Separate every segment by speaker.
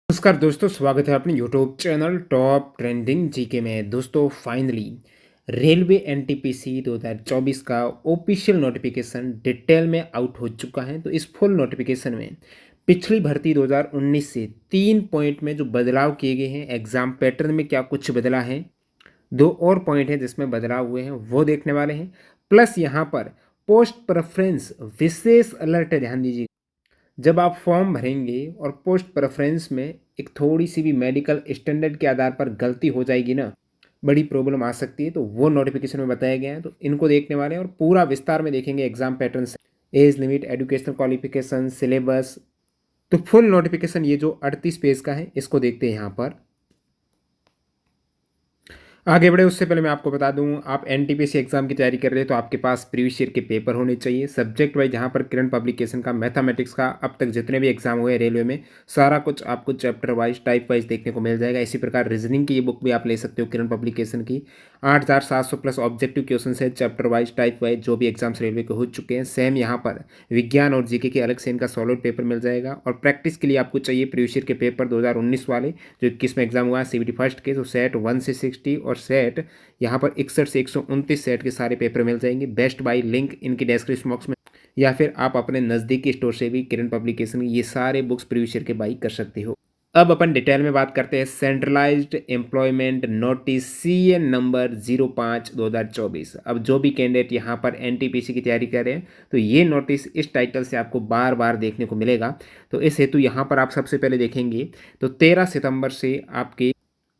Speaker 1: नमस्कार दोस्तों, स्वागत है अपने YouTube channel top trending GK में। दोस्तों फाइनली रेलवे एनटीपीसी 2024 का ऑफिशियल नोटिफिकेशन डिटेल में आउट हो चुका है। तो इस फुल नोटिफिकेशन में पिछली भर्ती 2019 से 3 पॉइंट में जो बदलाव किए गए हैं, एग्जाम पैटर्न में क्या कुछ बदला है, दो और पॉइंट हैं जिसमें बदलाव हुए हैं वो देखने वाले हैं। प्लस यहाँ पर पोस्ट प्रेफरेंस विशेष अलर्ट है, ध्यान दीजिए। जब आप फॉर्म भरेंगे और पोस्ट प्रेफरेंस में एक थोड़ी सी भी मेडिकल स्टैंडर्ड के आधार पर गलती हो जाएगी ना, बड़ी प्रॉब्लम आ सकती है। तो वो नोटिफिकेशन में बताया गया है, तो इनको देखने वाले हैं और पूरा विस्तार में देखेंगे। एग्जाम पैटर्न से age limit, educational qualification, syllabus, तो फुल नोटिफिकेशन ये जो 38 पेज का है इसको देखते हैं यहाँ पर। आगे बढ़े उससे पहले मैं आपको बता दूं, आप एनटीपीसी एग्जाम की तैयारी कर रहे हैं तो आपके पास प्रीवियस ईयर के पेपर होने चाहिए सब्जेक्ट वाइज। जहां पर करंट पब्लिकेशन का, मैथमेटिक्स का, अब तक जितने भी एग्जाम हुए रेलवे में, सारा कुछ आपको चैप्टर वाइज, टाइप वाइज देखने को मिल जाएगा। इसी प्रकार रीजनिंग की ये बुक भी आप ले सकते हो करंट पब्लिकेशन की। 8700 प्लस ऑब्जेक्टिव क्वेश्चन है चैप्टर वाइज, टाइप वाइज, जो भी एग्जाम्स रेलवे के हो चुके हैं। सेम यहाँ पर विज्ञान और जीके के अलग से इनका सॉलिड पेपर मिल जाएगा। और प्रैक्टिस के लिए आपको चाहिए प्रीवियस ईयर के पेपर 2019 वाले, जो 21 में एग्जाम हुआ है सीबीटी फर्स्ट के। तो सेट 1 से 60 और सेट यहाँ पर 61 से 129 सेट के सारे पेपर मिल जाएंगे। बेस्ट बाय लिंक इनकी डिस्क्रिप्शन बॉक्स में, या फिर आप अपने नज़दीकी स्टोर से भी किरण पब्लिकेशन ये सारे बुक्स प्रीवियस ईयर के बाई कर सकते हो। अब अपन डिटेल में बात करते हैं centralised employment notice CN number 05/2024। अब जो भी कैंडिडेट यहाँ पर एनटीपीसी की तैयारी कर रहे हैं तो ये नोटिस इस टाइटल से आपको बार बार देखने को मिलेगा। तो इस हेतु यहाँ पर आप सबसे पहले देखेंगे तो 13 सितंबर से आपके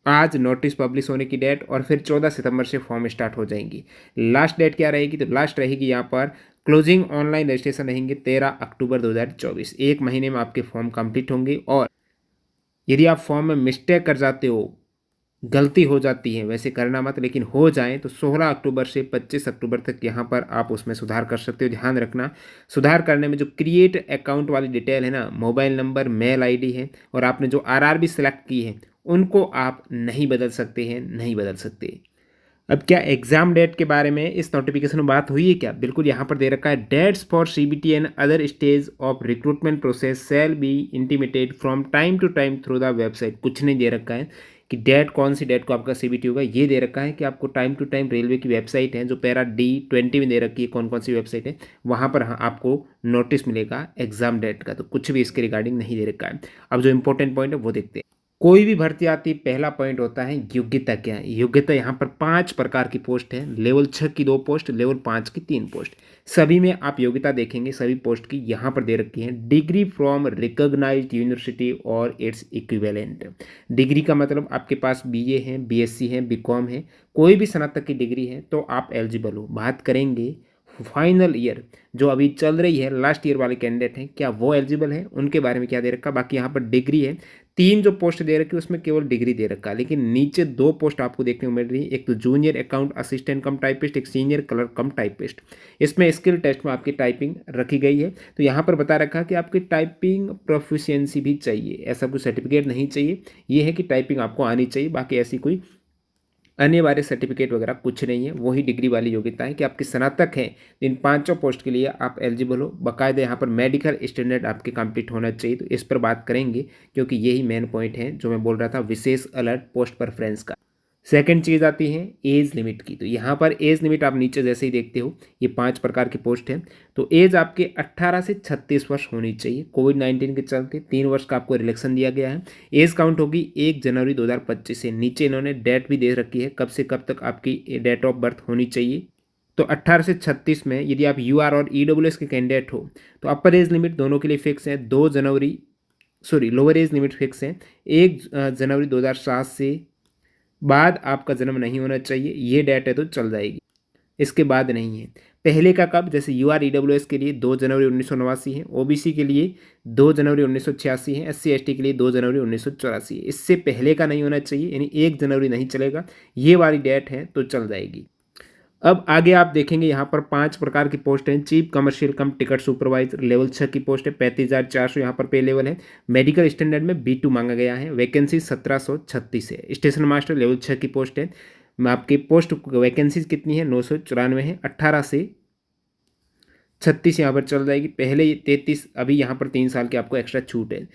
Speaker 1: आज नोटिस पब्लिश होने की डेट, और फिर 14 सितंबर से फॉर्म स्टार्ट हो जाएंगी। लास्ट डेट क्या रहेगी, तो लास्ट रहेगी यहाँ पर क्लोजिंग ऑनलाइन रजिस्ट्रेशन रहेंगे 13 अक्टूबर 2024। एक महीने में आपके फॉर्म कंप्लीट होंगे। और यदि आप फॉर्म में मिस्टेक कर जाते हो, गलती हो जाती है, वैसे करना मत, लेकिन हो जाए तो 16 अक्टूबर से 25 अक्टूबर तक यहाँ पर आप उसमें सुधार कर सकते हो। ध्यान रखना, सुधार करने में जो क्रिएट अकाउंट वाली डिटेल है ना, मोबाइल नंबर, मेल आईडी है, और आपने जो आरआरबी सेलेक्ट की है उनको आप नहीं बदल सकते हैं, नहीं बदल सकते। अब क्या एग्जाम डेट के बारे में इस नोटिफिकेशन में बात हुई है क्या? बिल्कुल, यहाँ पर दे रखा है dates for CBT and other stage of recruitment process shall be intimated from time to time through the website. कुछ नहीं दे रखा है कि डेट, कौन सी डेट को आपका सीबीटी होगा। ये दे रखा है कि आपको टाइम टू टाइम रेलवे की वेबसाइट है, जो पैरा D20 में दे रखी है, कौन कौन सी वेबसाइट है, वहाँ पर आपको नोटिस मिलेगा एग्जाम डेट का। तो कुछ भी इसके रिगार्डिंग नहीं दे रखा है। अब जो इंपॉर्टेंट पॉइंट है वो देखते हैं। कोई भी भर्ती आती है, पहला पॉइंट होता है योग्यता। क्या है योग्यता? यहाँ पर 5 प्रकार की पोस्ट है। लेवल 6 की 2 पोस्ट, लेवल 5 की 3 पोस्ट, सभी में आप योग्यता देखेंगे। सभी पोस्ट की यहाँ पर दे रखी है डिग्री फ्रॉम रिकॉग्नाइज्ड यूनिवर्सिटी और इट्स इक्विवेलेंट। डिग्री का मतलब आपके पास BA है, BSc है, BCom है, कोई भी स्नातक की डिग्री है तो आप एलिजिबल हो। बात करेंगे फाइनल ईयर जो अभी चल रही है, लास्ट ईयर वाले कैंडिडेट हैं, क्या वो एलिजिबल हैं, उनके बारे में क्या दे रखा। बाकी यहाँ पर डिग्री है, 3 जो पोस्ट दे रखी है उसमें केवल डिग्री दे रखा है। लेकिन नीचे 2 पोस्ट आपको देखने को मिल रही है, एक तो जूनियर अकाउंट असिस्टेंट कम टाइपिस्ट, एक सीनियर क्लर्क कम टाइपिस्ट। इसमें स्किल टेस्ट में आपकी टाइपिंग रखी गई है। तो यहाँ पर बता रखा है कि आपकी टाइपिंग प्रोफिशिएंसी भी चाहिए, ऐसा कोई सर्टिफिकेट नहीं चाहिए। ये है कि टाइपिंग आपको आनी चाहिए, बाकी ऐसी कोई अनिवार्य सर्टिफिकेट वगैरह कुछ नहीं है। वही डिग्री वाली योग्यता है कि आपके स्नातक हैं, इन 5 पोस्ट के लिए आप एलिजिबल हो। बाकायदा यहाँ पर मेडिकल स्टैंडर्ड आपके कंप्लीट होना चाहिए। तो इस पर बात करेंगे क्योंकि यही मेन पॉइंट है जो मैं बोल रहा था, विशेष अलर्ट पोस्ट प्रेफरेंस का। सेकंड चीज़ आती है एज लिमिट की। तो यहाँ पर एज लिमिट आप नीचे जैसे ही देखते हो, ये 5 प्रकार की पोस्ट है। तो एज आपके 18 से 36 वर्ष होनी चाहिए। कोविड-19 के चलते 3 वर्ष का आपको रिलैक्सन दिया गया है। एज काउंट होगी 1 जनवरी 2025 से। नीचे इन्होंने डेट भी दे रखी है, कब से कब तक आपकी डेट ऑफ बर्थ होनी चाहिए। तो 18 से 36 में यदि आप UR और EWS के कैंडिडेट हो तो अपर एज लिमिट दोनों के लिए फिक्स है 2 जनवरी, sorry lower age limit fix है 1 जनवरी 2007 से बाद आपका जन्म नहीं होना चाहिए। ये डेट है तो चल जाएगी, इसके बाद नहीं है। पहले का कब, जैसे UR EWS के लिए 2 जनवरी 1989 है, OBC के लिए 2 जनवरी 1986 है, SC ST के लिए 2 जनवरी 1984 है। इससे पहले का नहीं होना चाहिए, यानी 1 जनवरी नहीं चलेगा। ये वाली डेट है तो चल जाएगी। अब आगे आप देखेंगे यहाँ पर 5 प्रकार की पोस्ट हैं। चीफ कमर्शियल कम टिकट सुपरवाइजर, लेवल 6 की पोस्ट है, 35,400 यहाँ पर पे लेवल है। मेडिकल स्टैंडर्ड में B2 मांगा गया है, वैकेंसी 1736 है। स्टेशन मास्टर लेवल 6 की पोस्ट है। आपकी पोस्ट वैकेंसीज कितनी है, 994 है। 18 से 36 यहाँ पर चल जाएगी, पहले 33, अभी यहाँ पर 3 साल की आपको एक्स्ट्रा छूट है।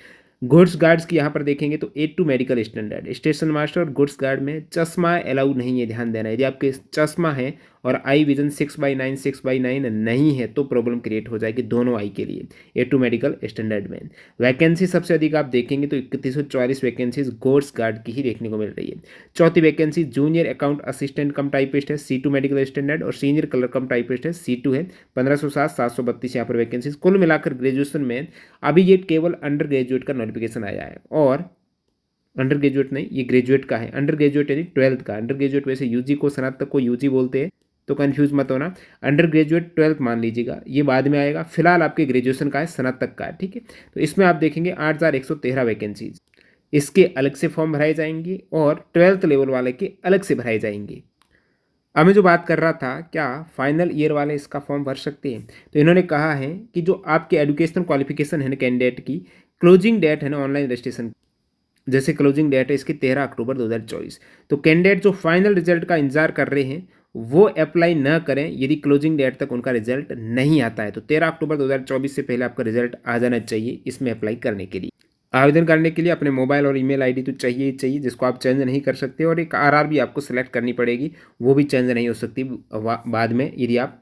Speaker 1: गुड्स गार्ड्स की यहाँ पर देखेंगे तो 8 मेडिकल स्टैंडर्ड, स्टेशन मास्टर और गुड्स गार्ड में चश्मा अलाउ नहीं है, ध्यान देना है। यदि आपके चश्मा है और आई विजन 6/9 नहीं है तो प्रॉब्लम क्रिएट हो जाएगी दोनों आई के लिए। 8 मेडिकल स्टैंडर्ड में वैकेंसी सबसे अधिक आप देखेंगे तो 3144 वैकेंसीज गुड्स गार्ड की ही देखने को मिल रही है। चौथी वैकेंसी जूनियर अकाउंट असिस्टेंट कम टाइपिस्ट है, C2 मेडिकल स्टैंडर्ड, और सीनियर कलर कम टाइपिस्ट है, C2 है। 1507 732 यहाँ पर वैकेंसीज। कुल मिलाकर ग्रेजुएशन में अभी ये केवल अंडर ग्रेजुएट का नोटिफिकेशन आया है, और अंडर ग्रेजुएट नहीं, ये ग्रेजुएट का है। अंडर ग्रेजुएट यानी 12th का। अंडर ग्रेजुएट वैसे यूजी को, स्नातक को यूजी बोलते हैं, तो कंफ्यूज मत होना। अंडर ग्रेजुएट 12th मान लीजिएगा, ये बाद में आएगा। फिलहाल आपके ग्रेजुएशन का है, स्नातक का है, ठीक है। तो इसमें आप देखेंगे 8113 वैकेंसीज, इसके अलग से फॉर्म भराए जाएंगे और 12th लेवल वाले के अलग से भराए जाएंगे। अब मैं जो बात कर रहा था, क्या फाइनल ईयर वाले इसका फॉर्म भर सकते हैं, तो इन्होंने कहा है कि जो आपके एजुकेशनल क्वालिफिकेशन है ना कैंडिडेट की, क्लोजिंग डेट है ना ऑनलाइन रजिस्ट्रेशन, जैसे क्लोजिंग डेट है इसकी 13 अक्टूबर 2024, तो कैंडिडेट जो फाइनल रिजल्ट का इंतजार कर रहे हैं वो अप्लाई न करें यदि क्लोजिंग डेट तक उनका रिजल्ट नहीं आता है। तो 13 अक्टूबर 2024 से पहले आपका रिजल्ट आ जाना चाहिए इसमें अप्लाई करने के लिए। आवेदन करने के लिए अपने मोबाइल और ईमेल आईडी तो चाहिए ही चाहिए, जिसको आप चेंज नहीं कर सकते, और एक आरआरबी आपको सेलेक्ट करनी पड़ेगी, वो भी चेंज नहीं हो सकती बाद में यदि आप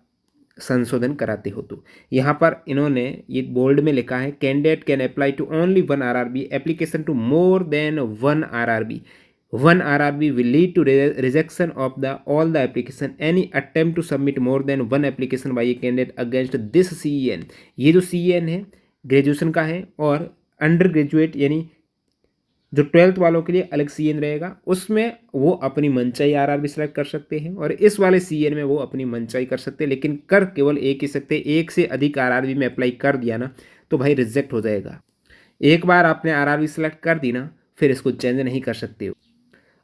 Speaker 1: संशोधन कराते हो तो। यहाँ पर इन्होंने ये बोल्ड में लिखा है, candidate can apply to only one RRB, application to more than one RRB, one RRB will lead to rejection of the all the application. Any attempt to submit more than one application by a candidate against this CEN, ये जो CEN है graduation का है, और under graduate यानी जो 12th वालों के लिए अलग CN रहेगा, उसमें वो अपनी मनचाही आरआरबी सेलेक्ट कर सकते हैं, और इस वाले CN में वो अपनी मनचाही कर सकते हैं, लेकिन कर केवल एक ही सकते। एक से अधिक आरआरबी में अप्लाई कर दिया ना तो भाई रिजेक्ट हो जाएगा। एक बार आपने आरआरबी सेलेक्ट कर दी ना, फिर इसको चेंज नहीं कर सकते हो।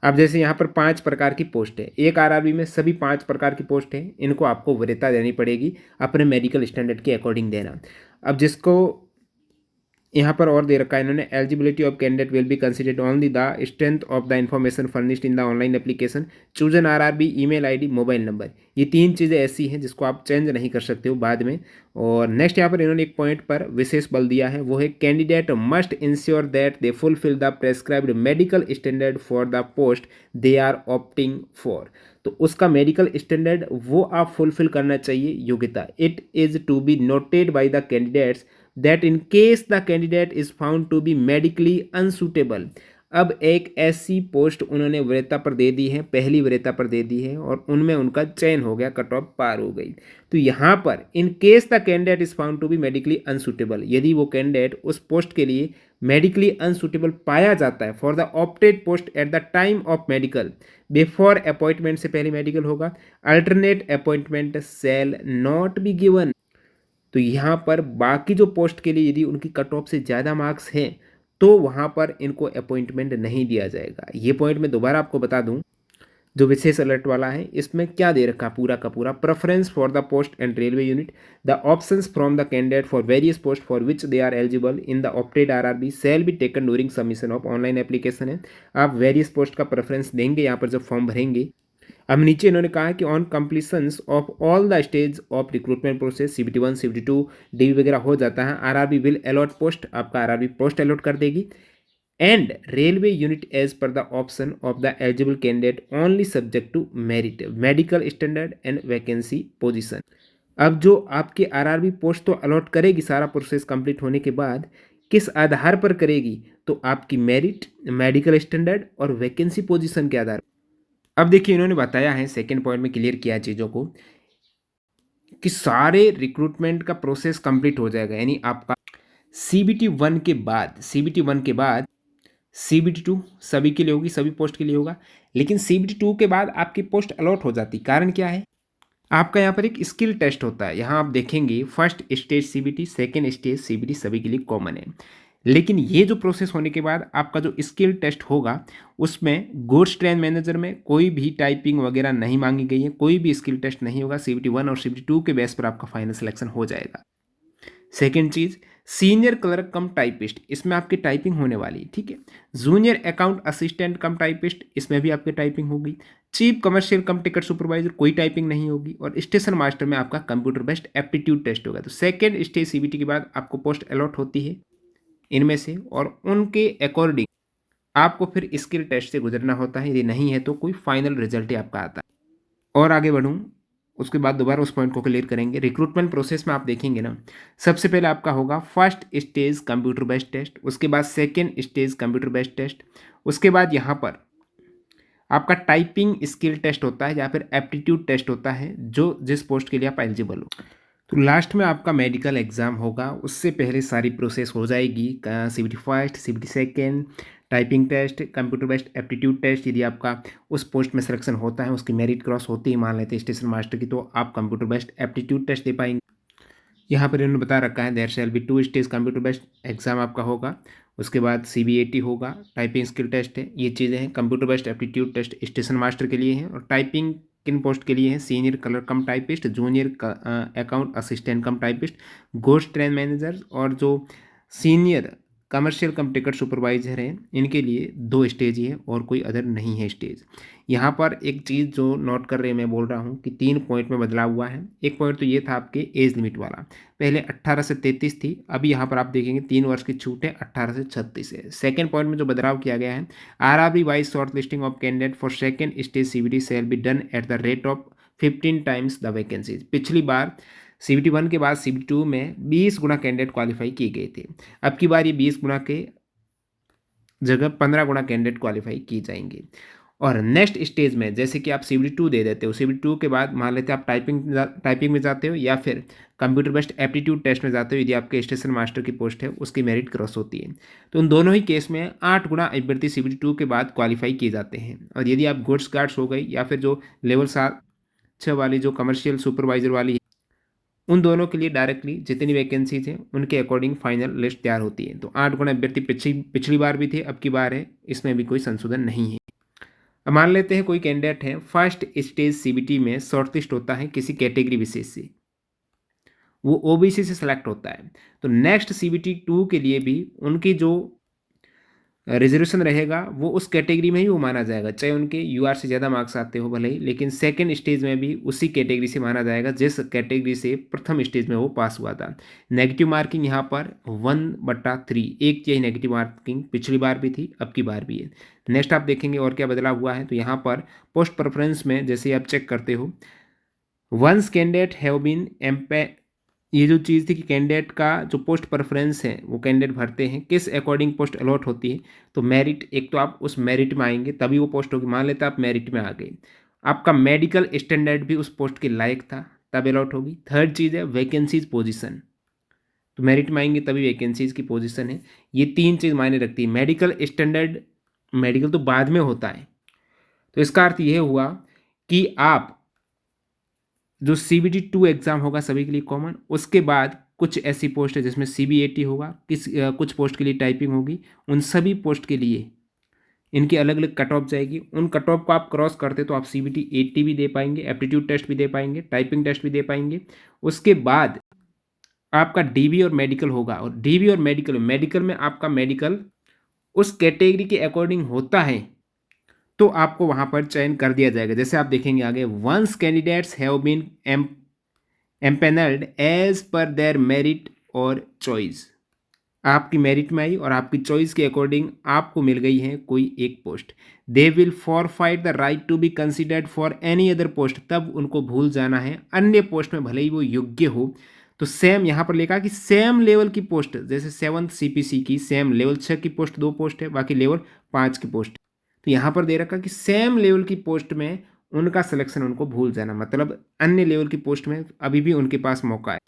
Speaker 1: अब जैसे यहाँ पर 5 प्रकार की पोस्ट है, एक आरआरबी में सभी 5 प्रकार की पोस्ट है, इनको आपको वरीयता देनी पड़ेगी, अपने मेडिकल स्टैंडर्ड के अकॉर्डिंग देना। अब जिसको यहाँ पर और दे रखा है इन्होंने, eligibility of candidate will be considered only the strength of the information furnished in the online application, choose an RRB, email ID, mobile number. ये 3 चीज़ें ऐसी हैं जिसको आप चेंज नहीं कर सकते हो बाद में। और नेक्स्ट यहाँ पर इन्होंने एक पॉइंट पर विशेष बल दिया है, वो है candidate must ensure that they fulfil the prescribed medical standard for the post they are opting for. तो उसका मेडिकल स्टैंडर्ड वो आप फुलफिल करना चाहिए, योग्यता। It is to be noted by the candidates that in case the candidate is found to be medically unsuitable। अब एक ऐसी पोस्ट उन्होंने वरीयता पर दे दी है, पहली वरीयता पर दे दी है, और उनमें उनका चयन हो गया, कट ऑफ पार हो गई। तो यहाँ पर in case the candidate is found to be medically unsuitable, यदि वो कैंडिडेट उस पोस्ट के लिए मेडिकली अनसुटेबल पाया जाता है for the opted post at the time of medical, before appointment से पहले मेडिकल होगा, alternate appointment shall not be given. तो यहाँ पर बाकी जो पोस्ट के लिए यदि उनकी कट ऑफ से ज़्यादा मार्क्स हैं तो वहाँ पर इनको अपॉइंटमेंट नहीं दिया जाएगा। ये पॉइंट मैं दोबारा आपको बता दूँ, जो विशेष अलर्ट वाला है इसमें क्या दे रखा पूरा का पूरा, preference for the post and railway unit, the options from the candidate for various post for which they are eligible in the opted RRB shall be taken during submission of online application है। आप various post का preference देंगे यहाँ पर जब form भरेंगे। अब नीचे इन्होंने कहा कि on completions of all the stage of recruitment process, CBT1 CBT2 DB वगैरह हो जाता है, आरआरबी विल अलॉट पोस्ट, आपका आरआरबी पोस्ट अलॉट कर देगी, and railway unit as per the option of the eligible candidate only subject to merit, medical standard and vacancy position. अब जो आपके आरआरबी पोस्ट तो अलॉट करेगी सारा प्रोसेस कंप्लीट होने के बाद, किस आधार पर करेगी, तो आपकी मेरिट, मेडिकल स्टैंडर्ड और वैकेंसी पोजीशन के आधार। अब देखिए इन्होंने बताया है, सेकेंड पॉइंट में क्लियर किया चीज़ों को, कि सारे रिक्रूटमेंट का प्रोसेस कंप्लीट हो जाएगा, यानी आपका CBT1 के बाद, CBT1 के बाद CBT2 सभी के लिए होगी, सभी पोस्ट के लिए होगा, लेकिन CBT2 के बाद आपकी पोस्ट अलॉट हो जाती। कारण क्या है, आपका यहाँ पर एक स्किल टेस्ट होता है। यहाँ आप देखेंगे first stage CBT, second stage CBT सभी के लिए कॉमन है, लेकिन ये जो प्रोसेस होने के बाद आपका जो स्किल टेस्ट होगा उसमें गुड्स ट्रेन मैनेजर में कोई भी टाइपिंग वगैरह नहीं मांगी गई है, कोई भी स्किल टेस्ट नहीं होगा। CBT1 और CBT2 के बेस पर आपका फाइनल सिलेक्शन हो जाएगा। सेकेंड चीज़, सीनियर क्लर्क कम टाइपिस्ट, इसमें आपकी टाइपिंग होने वाली है, ठीक है। जूनियर अकाउंट असिस्टेंट कम टाइपिस्ट, इसमें भी आपकी टाइपिंग होगी। चीफ कमर्शियल कम टिकट सुपरवाइजर, कोई टाइपिंग नहीं होगी। और स्टेशन मास्टर में आपका कंप्यूटर बेस्ड एप्टीट्यूड टेस्ट होगा। तो सेकेंड स्टेज CBT के बाद आपको पोस्ट अलॉट होती है, इनमें से, और उनके अकॉर्डिंग आपको फिर स्किल टेस्ट से गुजरना होता है। यदि नहीं है तो कोई फाइनल रिजल्ट ही आपका आता है। और आगे बढ़ूँ, उसके बाद दोबारा उस पॉइंट को क्लियर करेंगे। रिक्रूटमेंट प्रोसेस में आप देखेंगे ना, सबसे पहले आपका होगा first stage computer based test, उसके बाद second stage computer based test, उसके बाद यहाँ पर आपका टाइपिंग स्किल टेस्ट होता है या फिर एप्टीट्यूड टेस्ट होता है, जो जिस पोस्ट के लिए आप एलिजिबल हो। तो लास्ट में आपका मेडिकल एग्ज़ाम होगा, उससे पहले सारी प्रोसेस हो जाएगी। CBT first, CBT second, typing test, computer based aptitude test. यदि आपका उस पोस्ट में सिलेक्शन होता है, उसकी मेरिट क्रॉस होती है, मान लेते हैं स्टेशन मास्टर की, तो आप कंप्यूटर बेस्ड एप्टीट्यूड टेस्ट दे पाएंगे। यहाँ पर इन्होंने बता रखा है there shall be 2 stage computer based exam आपका होगा, उसके बाद CBAT होगा, टाइपिंग स्किल टेस्ट है। ये चीज़ें हैं। Computer based aptitude test station master के लिए है, और टाइपिंग किन पोस्ट के लिए है? सीनियर कलर कम टाइपिस्ट, जूनियर अकाउंट असिस्टेंट कम टाइपिस्ट, घोस्ट ट्रेन मैनेजर, और जो सीनियर कमर्शियल कम टिकट सुपरवाइजर हैं, इनके लिए 2 स्टेज ही है और कोई अदर नहीं है स्टेज। यहाँ पर एक चीज़ जो नोट कर रहे हैं, मैं बोल रहा हूँ कि 3 पॉइंट में बदलाव हुआ है। एक पॉइंट तो ये था आपके एज लिमिट वाला, पहले 18 से 33 थी, अभी यहाँ पर आप देखेंगे 3 वर्ष की छूट है, 18 से 36 है। सेकंड पॉइंट में जो बदलाव किया गया है, RRB wise short listing of candidate for second stage CBT shall be done at the rate of 15 times the vacancies. पिछली बार CBT 1 के बाद CBT 2 में 20 गुना कैंडिडेट क्वालिफाई किए गए थे, अब की बार ये 20 गुना के जगह 15 गुना कैंडिडेट क्वालिफाई की जाएंगे। और नेक्स्ट स्टेज में जैसे कि आप CBT 2 दे देते हो, CBT 2 के बाद मान लेते हैं आप टाइपिंग में जाते हो या फिर कंप्यूटर बेस्ड एप्टीट्यूड टेस्ट में जाते हो, यदि आपके स्टेशन मास्टर की पोस्ट है, उसकी मेरिट क्रॉस होती है, तो उन दोनों ही केस में 8 गुना अभ्यर्थी CBT 2 के बाद क्वालिफाई किए जाते हैं। और यदि आप गुड्स गार्ड्स हो गई या फिर जो लेवल 7-6 वाली जो कमर्शियल सुपरवाइजर वाली है, उन दोनों के लिए डायरेक्टली जितनी वैकेंसीज हैं उनके अकॉर्डिंग फाइनल लिस्ट तैयार होती है। तो 8 गुना अभ्यर्थी पिछली बार भी थे, अब की बार है, इसमें भी कोई संशोधन नहीं है। अब मान लेते हैं कोई कैंडिडेट है फर्स्ट स्टेज CBT में शॉर्टलिस्ट होता है किसी कैटेगरी विशेष से, वो OBC से सेलेक्ट होता है, तो नेक्स्ट CBT 2 के लिए भी उनकी जो रिजर्वेशन रहेगा वो उस कैटेगरी में ही वो माना जाएगा, चाहे उनके UR से ज़्यादा मार्क्स आते हो भले ही, लेकिन सेकंड स्टेज में भी उसी कैटेगरी से माना जाएगा जिस कैटेगरी से प्रथम स्टेज में वो पास हुआ था। नेगेटिव मार्किंग यहाँ पर 1/3, एक यही नेगेटिव मार्किंग पिछली बार भी थी, अब की बार भी है। नेक्स्ट आप देखेंगे और क्या बदलाव हुआ है, तो यहाँ पर पोस्ट प्रेफरेंस में जैसे आप चेक करते हो, वंस कैंडिडेट हैव बीन ये जो चीज़ थी कि कैंडिडेट का जो पोस्ट प्रेफरेंस है वो कैंडिडेट भरते हैं, किस अकॉर्डिंग पोस्ट अलॉट होती है, तो मेरिट, एक तो आप उस मेरिट में आएंगे तभी वो पोस्ट होगी। मान लेते आप मेरिट में आ गए, आपका मेडिकल स्टैंडर्ड भी उस पोस्ट के लायक था, तब अलॉट होगी। थर्ड चीज़ है वैकेंसीज पोजीशन, तो मेरिट में आएंगे तभी वैकेंसीज की पोजीशन है। ये 3 चीज़ मायने रखती है। मेडिकल स्टैंडर्ड, मेडिकल तो बाद में होता है, तो इसका अर्थ ये हुआ कि आप जो CBT 2 एग्ज़ाम होगा सभी के लिए कॉमन, उसके बाद कुछ ऐसी पोस्ट है जिसमें CBAT होगा, कुछ पोस्ट के लिए टाइपिंग होगी, उन सभी पोस्ट के लिए इनकी अलग अलग कट ऑफ जाएगी। उन कट ऑफ को आप क्रॉस करते तो आप CBT 80 भी दे पाएंगे, एप्टीट्यूड टेस्ट भी दे पाएंगे, टाइपिंग टेस्ट भी दे पाएंगे। उसके बाद आपका DB और मेडिकल होगा, और DB और मेडिकल में आपका मेडिकल उस कैटेगरी के अकॉर्डिंग होता है, तो आपको वहाँ पर चयन कर दिया जाएगा। जैसे आप देखेंगे आगे, once candidates have been empanelled as per their merit और चॉइस, आपकी मेरिट में आई और आपकी चॉइस के अकॉर्डिंग आपको मिल गई है कोई एक post, they will forfeit the right to be considered for any other post, तब उनको भूल जाना है अन्य पोस्ट में, भले ही वो योग्य हो। तो सेम यहाँ पर लिखा कि सेम लेवल की पोस्ट, जैसे 7th CPC की सेम लेवल 6 की पोस्ट 2 पोस्ट है, बाकी लेवल 5 की पोस्ट, तो यहाँ पर दे रखा कि सेम लेवल की पोस्ट में उनका सिलेक्शन उनको भूल जाना, मतलब अन्य लेवल की पोस्ट में अभी भी उनके पास मौका है।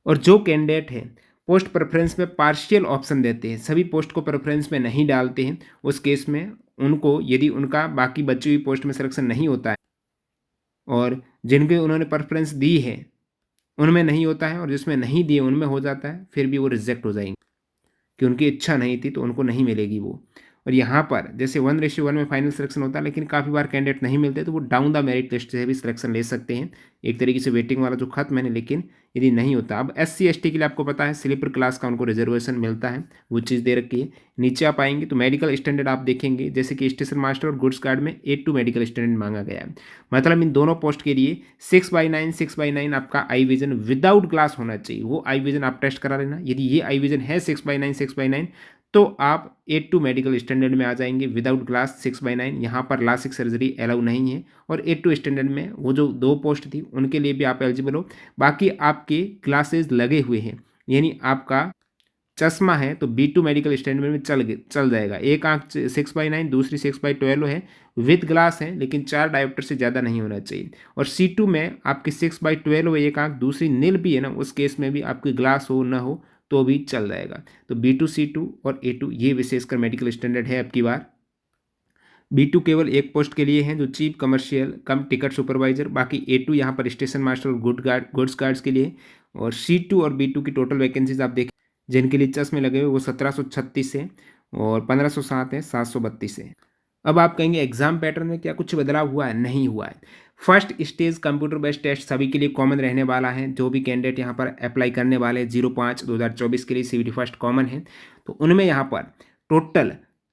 Speaker 1: और जो कैंडिडेट है पोस्ट प्रेफरेंस में पार्शियल ऑप्शन देते हैं, सभी पोस्ट को प्रेफरेंस में नहीं डालते हैं, उस केस में उनको, यदि उनका बाकी बची हुई पोस्ट में सिलेक्शन नहीं होता है और जिनके उन्होंने प्रेफरेंस दी है उनमें नहीं होता है, और जिसमें नहीं दिए उनमें हो जाता है, फिर भी वो रिजेक्ट हो जाएंगे कि उनकी इच्छा नहीं थी तो उनको नहीं मिलेगी वो। और यहाँ पर जैसे 1:1 में फाइनल सिलेक्शन होता है, लेकिन काफ़ी बार कैंडिडेट नहीं मिलते तो वो डाउन द मेरिट लिस्ट से भी सिलेक्शन ले सकते हैं, एक तरीके से वेटिंग वाला जो खत्म है। लेकिन यदि नहीं होता, अब SC ST के लिए आपको पता है स्लीपर क्लास का उनको रिजर्वेशन मिलता है, वो चीज़ दे रखी है। नीचे आप आएंगे तो मेडिकल स्टैंडर्ड आप देखेंगे, जैसे कि स्टेशन मास्टर और गुड्स गार्ड में 8-2 मेडिकल स्टैंडर्ड मांगा गया है। मतलब इन दोनों पोस्ट के लिए 6/9 आपका आई विजन विदाउट ग्लास होना चाहिए। वो आई विजन आप टेस्ट करा लेना, यदि ये आई विजन है 6/9 तो आप 8-2 मेडिकल स्टैंडर्ड में आ जाएंगे विदाउट ग्लास 6/9। यहाँ पर लासिक सर्जरी अलाउ नहीं है, और 8-2 स्टैंडर्ड में वो जो 2 पोस्ट थी उनके लिए भी आप एलिजिबल हो। बाकी आपके ग्लासेज लगे हुए हैं, यानी आपका चश्मा है तो B2 मेडिकल स्टैंडर्ड में चल जाएगा। एक आंख 6/9, दूसरी 6/12 है, विद ग्लास है, लेकिन 4 डायोप्टर से ज़्यादा नहीं होना चाहिए। और C2 में आपकी 6/12 एक आंख, दूसरी नील भी है ना, उस केस में भी आपकी ग्लास हो ना हो तो भी चल जाएगा। तो B2 C2 और A2 ये विशेषकर मेडिकल स्टैंडर्ड है। अब की बार B2 केवल एक पोस्ट के लिए हैं, जो चीफ कमर्शियल कम टिकट सुपरवाइजर। बाकी A2 यहाँ पर स्टेशन मास्टर और गुड्स गार्ड्स के लिए। और C2 और B2 की टोटल वैकेंसीज आप देखें, जिनके लिए चश्मे लगे हुए वो 1736 है, और 1507 है, 732 है। अब आप कहेंगे एग्जाम पैटर्न में क्या कुछ बदलाव हुआ है? नहीं हुआ है। First stage computer based test सभी के लिए कॉमन रहने वाला है। जो भी कैंडिडेट यहाँ पर अप्लाई करने वाले 05/2024 के लिए CVT फर्स्ट कॉमन है, तो उनमें यहाँ पर टोटल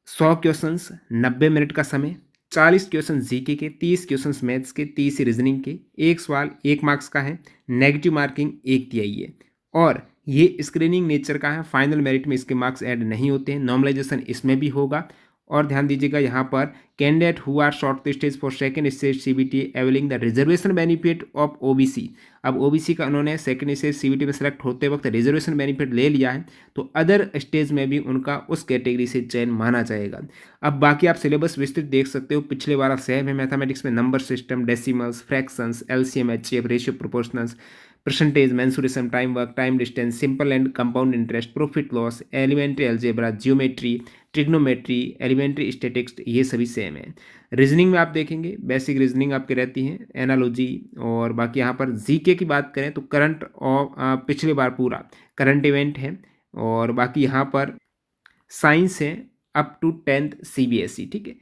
Speaker 1: 100 क्वेश्चंस, 90 मिनट का समय, 40 क्वेश्चन जीके के, 30 क्वेश्चन मैथ्स के, 30 रीजनिंग के, एक सवाल 1 मार्क्स का है, नेगेटिव मार्किंग 1 तिहाई है। और ये स्क्रीनिंग नेचर का है, फाइनल मेरिट में इसके मार्क्स ऐड नहीं होते हैं। नॉर्मलाइजेशन इसमें भी होगा। और ध्यान दीजिएगा यहाँ पर candidate who are short stage for second stage CBT availing the reservation benefit of OBC। अब OBC का उन्होंने सेकंड स्टेज CBT में सेलेक्ट होते वक्त रिजर्वेशन बेनिफिट ले लिया है, तो अदर स्टेज में भी उनका उस कैटेगरी से चयन माना जाएगा। अब बाकी आप सिलेबस विस्तृत देख सकते हो, पिछले बार सेम है। मैथमेटिक्स में number system, decimals, fractions, LCM, HCF, ratio, proportionals, percentage, mensuration, time work, time distance, simple and compound interest, profit loss, elementary algebra, geometry, trigonometry, elementary statics, ये सभी सेम है। रीजनिंग में आप देखेंगे बेसिक रीजनिंग आपकी रहती है, एनालॉजी। और बाकी यहाँ पर जीके की बात करें तो करंट और पिछले बार पूरा करंट इवेंट है। और बाकी यहाँ पर साइंस है अप टू 10th CBSE, ठीक है।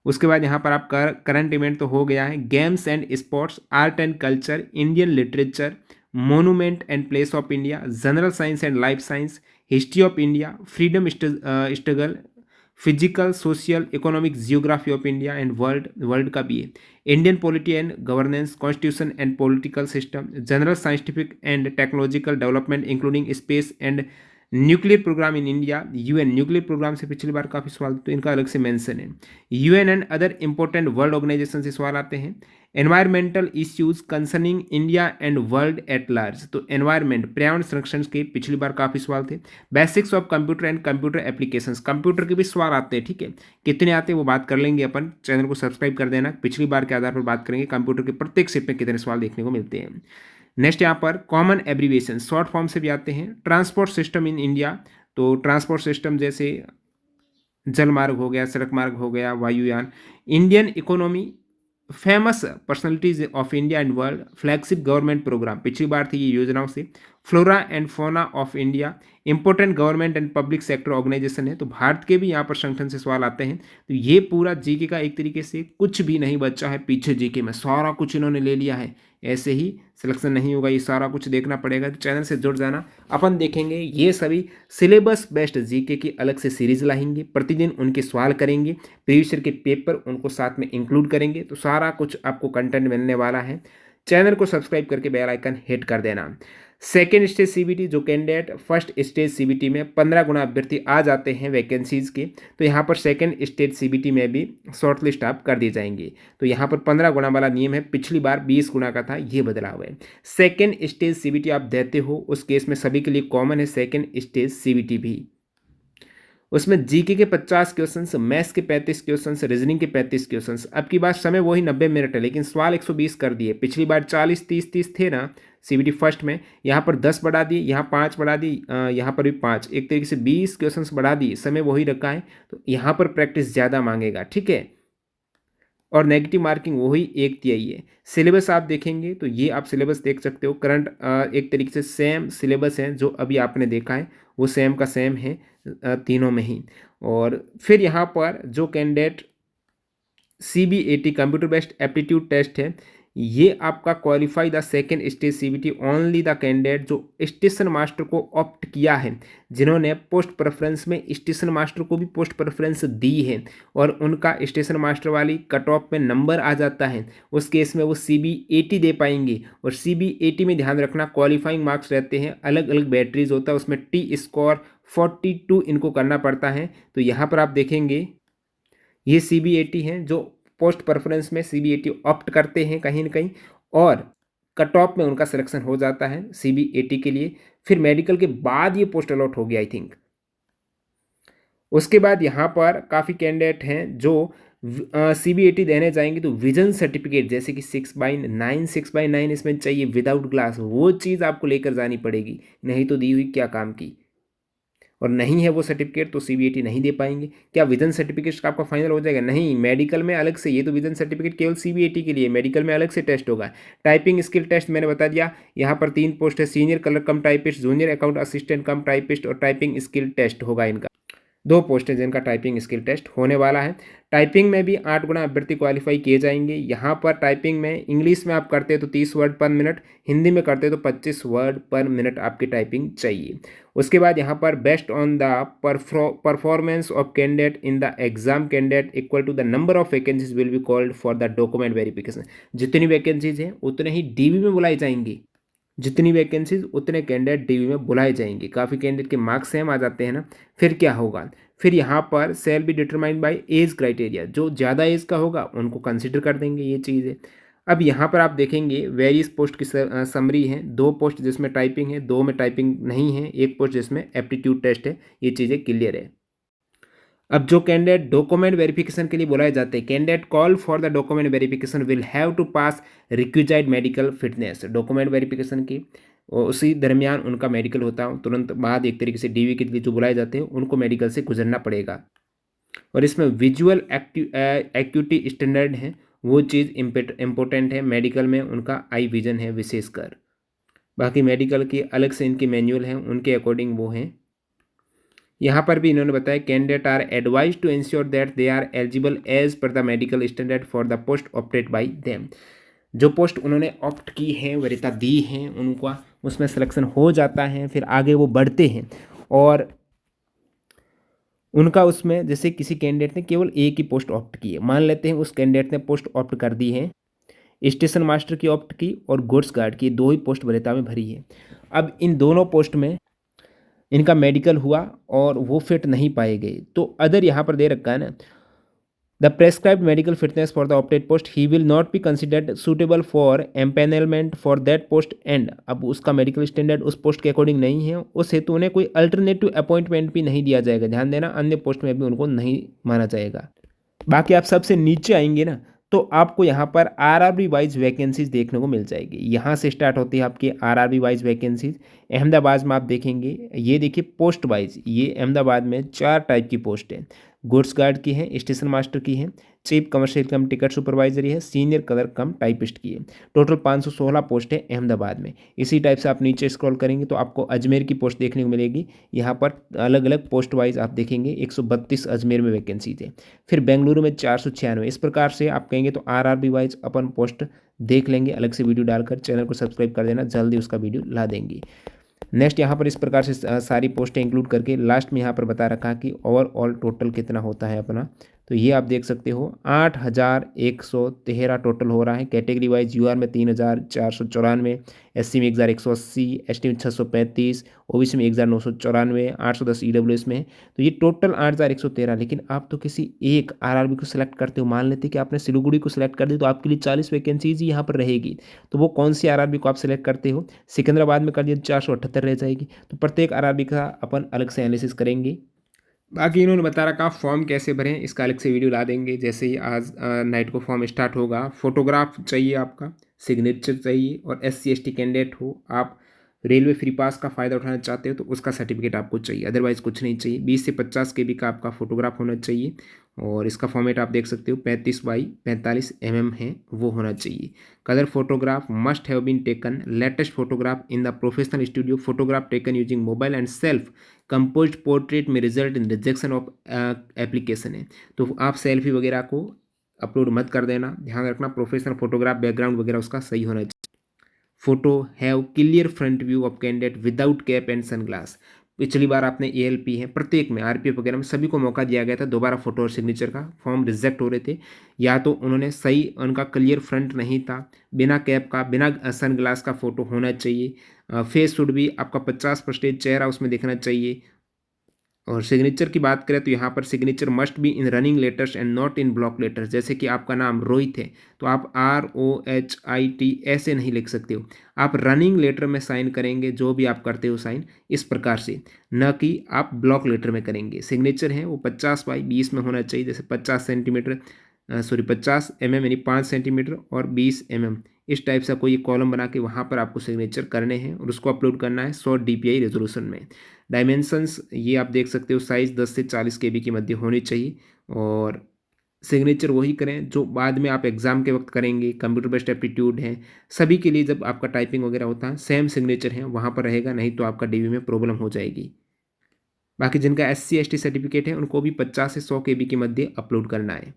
Speaker 1: उसके बाद यहाँ पर आप करंट इवेंट तो हो गया है। Games and sports, art and culture, Indian literature, monument and place of India, general science and life science, history of India, freedom struggle, physical, social, economic, geography of India and world का भी है। Indian polity and governance, constitution and political system, general scientific and technological development including space and nuclear program in India, UN nuclear program से पिछली बार काफ़ी सवाल, तो इनका अलग से मेंशन है। UN and other important world organisation से सवाल आते हैं। Environmental issues concerning India and world at large, तो एनवायरमेंट, पर्यावरण संरक्षण के पिछली बार काफ़ी सवाल थे। Basics of computer and computer applications, computer के भी सवाल आते हैं, ठीक है। कितने आते हैं वो बात कर लेंगे अपन, चैनल को सब्सक्राइब कर देना। पिछली बार के आधार पर बात करेंगे कंप्यूटर के प्रत्येक सेट में कितने सवाल देखने को मिलते हैं। नेक्स्ट यहाँ पर कॉमन एब्रीविएशन, शॉर्ट फॉर्म से भी आते हैं। ट्रांसपोर्ट सिस्टम इन इंडिया, तो ट्रांसपोर्ट सिस्टम जैसे जल मार्ग हो गया, सड़क मार्ग हो गया, वायुयान। Indian economy, famous personalities of India and world, flagship government program, पिछली बार थी ये योजनाओं से। Flora and fauna of India, important government and public sector organisation है, तो भारत के भी यहाँ पर संगठन से सवाल आते हैं। तो ये पूरा जीके का एक तरीके से कुछ भी नहीं बचा है पीछे, जीके में सारा कुछ इन्होंने ले लिया है। ऐसे ही सिलेक्शन नहीं होगा, ये सारा कुछ देखना पड़ेगा। तो चैनल से जुड़ जाना, अपन देखेंगे ये सभी सिलेबस बेस्ड जीके की अलग से सीरीज लाएंगे, प्रतिदिन उनके सवाल करेंगे, प्रीवियस ईयर के पेपर उनको साथ में इंक्लूड करेंगे, तो सारा कुछ आपको कंटेंट मिलने वाला है। चैनल को सब्सक्राइब करके बेल आइकन हिट कर देना। सेकेंड स्टेज CBT, जो कैंडिडेट फर्स्ट स्टेज CBT में 15 गुना अभ्यर्थी आ जाते हैं वैकेंसीज के, तो यहाँ पर सेकेंड स्टेज CBT में भी शॉर्ट लिस्ट आप कर दिए जाएंगे। तो यहाँ पर 15 गुना वाला नियम है, पिछली बार 20 गुना का था, ये बदलाव है। सेकेंड स्टेज CBT आप देते हो उस केस में सभी के लिए कॉमन है सेकेंड स्टेज CBT भी। उसमें जीके के 50 क्वेश्चंस, मैथ्स के 35 क्वेश्चंस, रीजनिंग के 35 क्वेश्चंस। अब की बार समय वही 90 मिनट है, लेकिन सवाल 120 कर दिए। पिछली बार 40-30-30 थे ना CBT फर्स्ट में, यहाँ पर 10 बढ़ा दी, यहाँ 5 बढ़ा दी, यहाँ पर भी 5, एक तरीके से 20 क्वेश्चंस बढ़ा दिए। समय वही रखा है, तो यहाँ पर प्रैक्टिस ज़्यादा मांगेगा, ठीक है। और नेगेटिव मार्किंग वही 1 तिहाई है। सिलेबस आप देखेंगे तो ये आप सिलेबस देख सकते हो, करंट एक तरीके से सेम सिलेबस है जो अभी आपने देखा है, वो सेम का सेम है तीनों में ही। और फिर यहाँ पर जो candidate CBAT computer based aptitude test है, ये आपका qualify the second stage CBT only the candidate जो स्टेशन मास्टर को ऑप्ट किया है, जिन्होंने पोस्ट प्रेफरेंस में स्टेशन मास्टर को भी पोस्ट प्रेफरेंस दी है और उनका स्टेशन मास्टर वाली कट ऑफ में नंबर आ जाता है, उस केस में वो CBAT दे पाएंगे। और CBAT में ध्यान रखना क्वालिफाइंग मार्क्स रहते हैं, अलग अलग बैटरीज होता है, उसमें T-स्कोर 42 इनको करना पड़ता है। तो यहाँ पर आप देखेंगे ये CBAT हैं जो पोस्ट प्रेफरेंस में CBAT ऑप्ट करते हैं कहीं ना कहीं, और कट ऑफ में उनका सिलेक्शन हो जाता है CBAT के लिए। फिर मेडिकल के बाद ये पोस्ट अलॉट हो गया आई थिंक। उसके बाद यहाँ पर काफ़ी कैंडिडेट हैं जो CBAT देने जाएंगे तो विजन सर्टिफिकेट जैसे कि 6/9 इसमें चाहिए विदाउट ग्लास, वो चीज़ आपको लेकर जानी पड़ेगी, नहीं तो दी हुई क्या काम की। और नहीं है वो सर्टिफिकेट तो CBAT नहीं दे पाएंगे। क्या विजन सर्टिफिकेट का आपका फाइनल हो जाएगा? नहीं, मेडिकल में अलग से, ये तो विजन सर्टिफिकेट केवल CBAT के लिए, मेडिकल में अलग से टेस्ट होगा। टाइपिंग स्किल टेस्ट मैंने बता दिया, यहाँ पर 3 पोस्ट है, सीनियर कलर कम टाइपिस्ट, जूनियर अकाउंट असिस्टेंट कम टाइपिस्ट, और टाइपिंग स्किल टेस्ट होगा इनका। 2 पोस्ट है जिनका टाइपिंग स्किल टेस्ट होने वाला है। टाइपिंग में भी 8 गुना अभ्यर्थी क्वालिफाई किए जाएंगे। यहाँ पर टाइपिंग में इंग्लिश में आप करते हो तो 30 वर्ड पर मिनट, हिंदी में करते हो तो 25 वर्ड पर मिनट आपकी टाइपिंग चाहिए। उसके बाद यहाँ पर based on the performance of candidate in the exam candidate equal to the number of vacancies will be called for the document verification. जितनी वैकेंसीज हैं उतने ही DV में बुलाई जाएंगी, जितनी वैकेंसीज उतने कैंडिडेट DV में बुलाए जाएंगे। काफ़ी कैंडिडेट के मार्क्स सेम आ जाते हैं ना। फिर क्या होगा, फिर यहाँ पर shall be determined by age criteria, जो ज़्यादा एज का होगा उनको कंसिडर कर देंगे, ये चीज़ है। अब यहाँ पर आप देखेंगे वेरियस पोस्ट की समरी है, 2 पोस्ट जिसमें टाइपिंग है, 2 में टाइपिंग नहीं है, 1 पोस्ट जिसमें एप्टीट्यूड टेस्ट है, ये चीज़ें क्लियर है। अब जो कैंडिडेट डॉक्यूमेंट वेरिफिकेशन के लिए बुलाए जाते हैं, candidate call for the document verification will have to pass requisite medical fitness. Document verification की उसी दरमियान उनका मेडिकल होता है, तुरंत बाद एक तरीके से DV के लिए जो बुलाए जाते हैं उनको मेडिकल से गुजरना पड़ेगा। और इसमें विजुअल एक्यूटी स्टैंडर्ड है, वो चीज़ इम्पोर्टेंट है। मेडिकल में उनका आई विजन है विशेषकर, बाकी मेडिकल की अलग से इनकी मैनुअल हैं, उनके अकॉर्डिंग वो हैं। यहाँ पर भी इन्होंने बताया candidate are advise to ensure that they are eligible as per the medical standard for the post opted by them. जो पोस्ट उन्होंने ऑप्ट की है, वरीयता दी है, उनका उसमें सिलेक्शन हो जाता है, फिर आगे वो बढ़ते हैं। और उनका उसमें जैसे किसी कैंडिडेट ने केवल एक ही पोस्ट ऑप्ट की है, मान लेते हैं उस कैंडिडेट ने पोस्ट ऑप्ट कर दी है, स्टेशन मास्टर की ऑप्ट की और गुड्स गार्ड की, 2 ही पोस्ट वरीयता में भरी है। अब इन दोनों पोस्ट में इनका मेडिकल हुआ और वो फिट नहीं पाए गए, तो अदर यहाँ पर दे रखा है ना, the prescribed medical fitness for the opted post he will not be considered suitable for empanelment for that post and. अब उसका मेडिकल स्टैंडर्ड उस पोस्ट के अकॉर्डिंग नहीं है, उस हेतु उन्हें कोई अल्टरनेटिव अपॉइंटमेंट भी नहीं दिया जाएगा। ध्यान देना, अन्य पोस्ट में भी उनको नहीं माना जाएगा। बाकी आप सबसे नीचे आएंगे ना तो आपको यहाँ पर RRB वाइज वैकेंसीज देखने को मिल जाएगी। यहाँ से स्टार्ट होती है आपकी RRB वाइज वैकेंसीज। अहमदाबाद में आप देखेंगे, ये देखिए पोस्ट वाइज, ये अहमदाबाद में 4 टाइप की पोस्ट है, गुड्स गार्ड की है, स्टेशन मास्टर की है, चीफ कमर्शियल कम टिकट सुपरवाइजरी है, सीनियर कलर कम टाइपिस्ट की है। टोटल 516 पोस्ट है अहमदाबाद में। इसी टाइप से आप नीचे स्क्रॉल करेंगे तो आपको अजमेर की पोस्ट देखने को मिलेगी। यहाँ पर अलग अलग पोस्ट वाइज आप देखेंगे 132 अजमेर में वैकेंसीज है। फिर बेंगलुरु में 496। इस प्रकार से आप कहेंगे तो RRB वाइज अपन पोस्ट देख लेंगे, अलग से वीडियो डालकर। चैनल को सब्सक्राइब कर देना, जल्दी उसका वीडियो ला देंगे। नेक्स्ट यहाँ पर इस प्रकार से सारी पोस्टें इंक्लूड करके लास्ट में यहाँ पर बता रखा कि ओवरऑल टोटल कितना होता है अपना। तो ये आप देख सकते हो 8113 टोटल हो रहा है। कैटेगरी वाइज UR में 3494, SC में 1180, ST में 635, OBC में 1994, 810 EWS में है। तो ये टोटल 8113। लेकिन आप तो किसी एक RRB को सिलेक्ट करते हो, मान लेते कि आपने सिलीगुड़ी को सिलेक्ट कर दी तो आपके लिए 40 वैकेंसीज ही यहाँ पर रहेगी। तो वो कौन सी RRB को आप सिलेक्ट करते हो? सिकंदराबाद में कर दिया 478 रह जाएगी। तो प्रत्येक RRB का अपन अलग से एनालिसिस करेंगे। बाकी इन्होंने बता रखा फॉर्म कैसे भरें, इसका अलग से वीडियो ला देंगे। जैसे ही आज नाइट को फॉर्म स्टार्ट होगा, फोटोग्राफ चाहिए आपका, सिग्नेचर चाहिए, और SC ST कैंडिडेट हो, आप रेलवे फ्री पास का फ़ायदा उठाना चाहते हो तो उसका सर्टिफिकेट आपको चाहिए, अदरवाइज़ कुछ नहीं चाहिए। 20 से 50 KB का आपका फोटोग्राफ होना चाहिए। और इसका फॉर्मेट आप देख सकते हो 35x45 है, वो होना चाहिए। Colour photograph must have been taken latest photograph in the professional studio, photograph taken using mobile and self composed portrait में result in rejection of application है। तो आप सेल्फी वगैरह को अपलोड मत कर देना, ध्यान रखना प्रोफेशनल फोटोग्राफ बैकग्राउंड वगैरह उसका सही होना चाहिए। Photo have clear front view of candidate without cap and sunglass. पिछली बार आपने एएलपी है, प्रत्येक में आरपीएफ वगैरह में सभी को मौका दिया गया था दोबारा फोटो और सिग्नेचर का, फॉर्म रिजेक्ट हो रहे थे। या तो उन्होंने सही, उनका क्लियर फ्रंट नहीं था, बिना कैप का बिना सनग्लास का फोटो होना चाहिए। फेस शुड भी आपका 50% चेहरा उसमें दिखना चाहिए। और सिग्नेचर की बात करें तो यहाँ पर signature must be in running letters and not in block letters. जैसे कि आपका नाम रोहित है तो आप ROHIT ऐसे नहीं लिख सकते हो, आप रनिंग लेटर में साइन करेंगे, जो भी आप करते हो साइन इस प्रकार से, न कि आप ब्लॉक लेटर में करेंगे। सिग्नेचर है वो 50x20 में होना चाहिए, जैसे 50 सेंटीमीटर, सॉरी 50 mm यानी 5 सेंटीमीटर और 20 mm, इस टाइप से कोई कॉलम बना के वहाँ पर आपको सिग्नेचर करने हैं और उसको अपलोड करना है 100 DPI रेजोल्यूशन में। डायमेंशंस ये आप देख सकते हो, साइज़ 10 से 40 KB के मध्य होनी चाहिए। और सिग्नेचर वही करें जो बाद में आप एग्ज़ाम के वक्त करेंगे, कंप्यूटर बेस्ड एप्टीट्यूड है, सभी के लिए जब आपका टाइपिंग वगैरह होता है सेम सिग्नेचर है वहाँ पर रहेगा, नहीं तो आपका DV में प्रॉब्लम हो जाएगी। बाकी जिनका SC ST सर्टिफिकेट है उनको भी 50 से 100 KB के मध्य अपलोड करना है।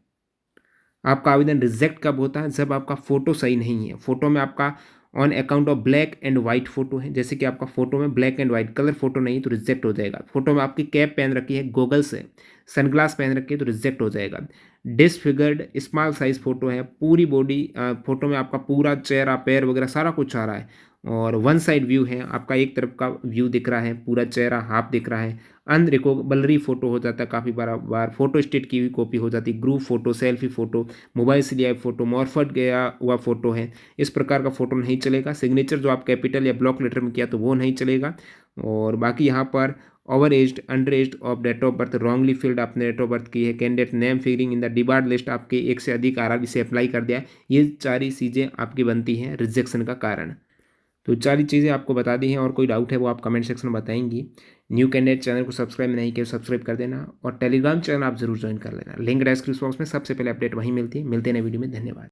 Speaker 1: आपका आवेदन रिजेक्ट कब होता है? जब आपका फ़ोटो सही नहीं है, फ़ोटो में आपका on account of black and white photo है, जैसे कि आपका फ़ोटो में black and white colour photo नहीं तो रिजेक्ट हो जाएगा। फ़ोटो में आपकी कैप पहन रखी है, गॉगल्स है, सनग्लास पहन रखी है तो रिजेक्ट हो जाएगा। डिसफिगर्ड स्मॉल साइज़ फ़ोटो है, पूरी बॉडी फ़ोटो में आपका पूरा चेहरा, पैर वगैरह सारा कुछ आ रहा है और वन साइड व्यू है, आपका एक तरफ का व्यू दिख रहा है, पूरा चेहरा हाफ दिख रहा है। अनरिकॉग्निबल फ़ोटो हो जाता है, काफ़ी बार फ़ोटो स्टेट की हुई कॉपी हो जाती है, group photo, selfie photo, mobile से लिया फ़ोटो, मॉर्फट गया हुआ फ़ोटो है, इस प्रकार का फ़ोटो नहीं चलेगा। सिग्नेचर जो आप कैपिटल या ब्लॉक लेटर में किया तो वो नहीं चलेगा। और बाकी यहाँ पर over aged, under aged of date of birth, wrongly filled आपने डेट ऑफ बर्थ की है, candidate name figuring in the debarred list आपके एक से अधिक RRB से अप्लाई कर दिया है, ये सारी चीज़ें आपकी बनती हैं रिजेक्शन का कारण। तो सारी चीज़ें आपको बता दी हैं, और कोई डाउट है वो आप कमेंट सेक्शन में बताएंगी। न्यू कैंडिडेट चैनल को सब्सक्राइब नहीं किया सब्सक्राइब कर देना, और टेलीग्राम चैनल आप जरूर ज्वाइन कर लेना, लिंक डिस्क्रिप्शन बॉक्स में सबसे पहले अपडेट वहीं मिलती है। मिलते हैं नए वीडियो में, धन्यवाद।